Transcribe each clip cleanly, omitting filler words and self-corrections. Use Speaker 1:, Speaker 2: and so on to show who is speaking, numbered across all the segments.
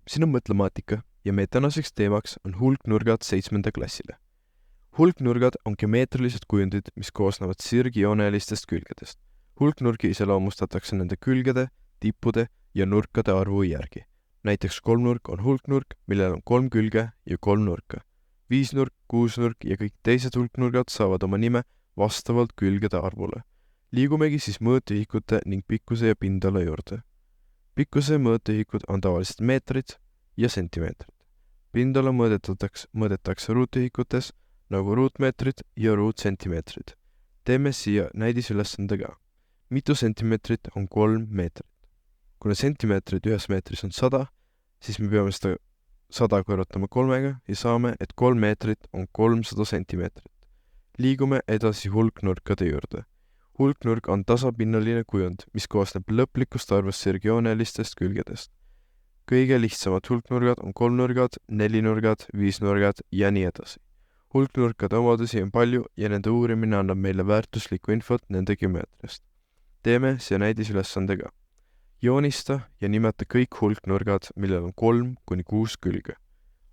Speaker 1: Siin on mõtlemaatika ja meie tänaseks teemaks on hulknurgad 7. klassile. Hulknurgad on geomeetrilised kujundid, mis koosnevad sirgjoonelistest külgedest. Hulknurgi iseloomustatakse nende külgede, tippude ja nurkade arvu järgi. Näiteks kolmnurk on hulknurk, millel on 3 külge ja 3 nurka. 5-nurk, 6-nurk ja kõik teised hulknurgad saavad oma nime vastavalt külgede arvule. Liigumegi siis mõõtühikute ning pikkuse ja pindala juurde. Pikkuse mõõtühikud on tavaliselt meetrid ja sentimeetrid. Pindala mõõdetakse ruutühikutes nagu ruutmeetrid ja ruutsentimeetrid. Teeme siia näidisülesandega. Mitu sentimeetrit on 3 meetrit? Kuna sentimeetrid ühes meetris on 100, siis me peame seda 100 korrutama 3-ga ja saame, et 3 meetrit on 300 sentimeetrit. Liigume edasi hulknurkade juurde. Hulknurk on tasapinnaline kujund, mis koosneb lõplikust arvust sirgjoonelistest külgedest. Kõige lihtsamad hulknurgad on kolmnurgad, nelinurgad, viisnurgad ja nii edasi. Hulknurkade omadusi on palju ja nende uurimine annab meile väärtuslikku infot nende geomeetriast. Teeme siia näidisülesandega. Joonista ja nimeta kõik hulknurgad, millel on 3-6 külge.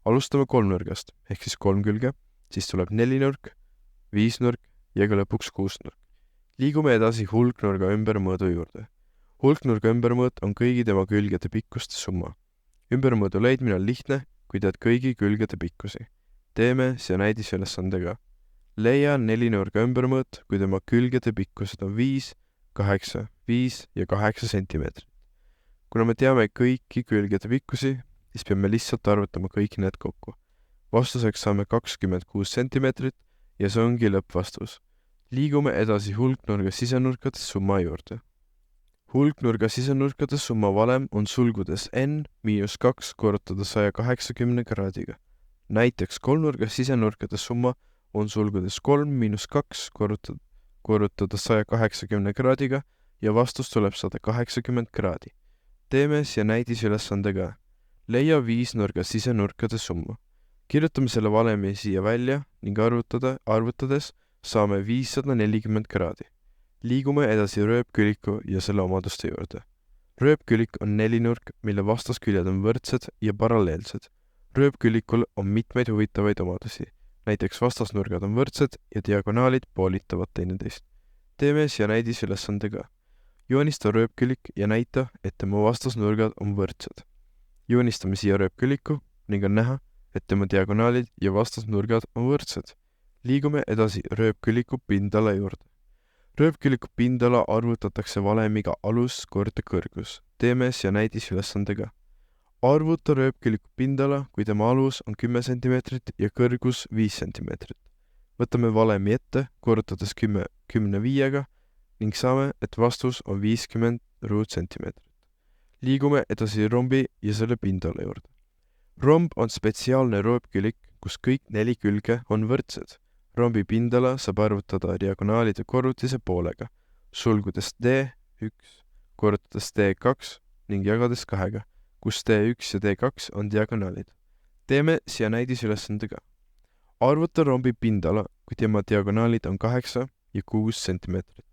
Speaker 1: Alustame kolmnurgast, ehk siis 3 külge, siis tuleb nelinurk, viisnurk ja ka lõpuks 6-nurk. Liigume edasi hulknurga ümbermõõdu juurde. Hulknurga ümbermõõt on kõigi tema külgede pikkuste summa. Ümbermõõdu leidmine on lihtne, kui tead kõigi külgede pikkusi. Teeme siia näidisülesandega. Leia nelinurga ümbermõõt, kui tema külgede pikkused on 5, 8, 5 ja 8 sentimeetrit. Kuna me teame kõiki külgede pikkusi, siis peame lihtsalt arvutama kõik need kokku. Vastuseks saame 26 sentimeetrit ja see ongi lõppvastus. Liigume edasi hulknurga sisenurkade summa juurde. Hulknurga sisenurkade summa valem on sulgudes n-2 korrutada 180 kraadiga. Näiteks kolmnurga sisenurkade summa on sulgudes 3-2 korrutada 180 kraadiga ja vastus tuleb 180 kraadi. Teeme siia näidisülesandega. Leia viisnurga sisenurkade summa. Kirjutame selle valemi siia välja ning arvutades saame 540 kraadi. Liigume edasi rööpküliku ja selle omaduste juurde. Rööpkülik on nelinurk, mille vastasküljed on võrdsed ja paralleelsed. Rööpkülikul on mitmeid huvitavaid omadusi. Näiteks vastasnurgad on võrdsed ja diagonaalid poolitavad teineteist. Teeme siia näidisülesandega. Joonista rööpkülik ja näita, et tema vastasnurgad on võrdsed. Joonistame siia rööpküliku ning on näha, et tema diagonaalid ja vastasnurgad on võrdsed. Liigume edasi rööpküliku pindala juurde. Rööpküliku pindala arvutatakse valemiga alus korda kõrgus. Teeme siia näidisülesandega. Arvuta rööpküliku pindala, kui tema alus on 10 cm ja kõrgus 5 cm. Võtame valemi ette, korrutades 10 5-ga ning saame, et vastus on 50 ruutsentimeetrit. Liigume edasi rombi ja selle pindala juurde. Romb on spetsiaalne rööpkülik, kus kõik 4 külge on võrdsed. Rombi pindala saab arvutada diagonaalide korrutise poolega, sulgudes D1 korrutades D2 ning jagades 2-ga, kus D1 ja D2 on diagonaalid. Teeme siia näidisülesandega. Arvuta rombi pindala, kui tema diagonaalid on 8 ja 6 centimeetrit.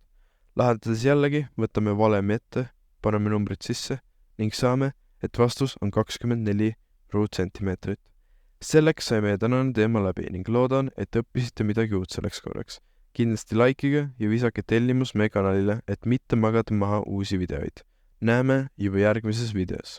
Speaker 1: Lahendades jällegi võtame valemi ette, paneme numbrid sisse ning saame, et vastus on 24 ruutsentimeetrit. Selleks sai meie tänane teema läbi ning loodan, et õppisite midagi uut selleks korraks. Kindlasti likeige ja visake tellimus meie kanalile, et mitte magada maha uusi videoid. Näeme juba järgmises videos.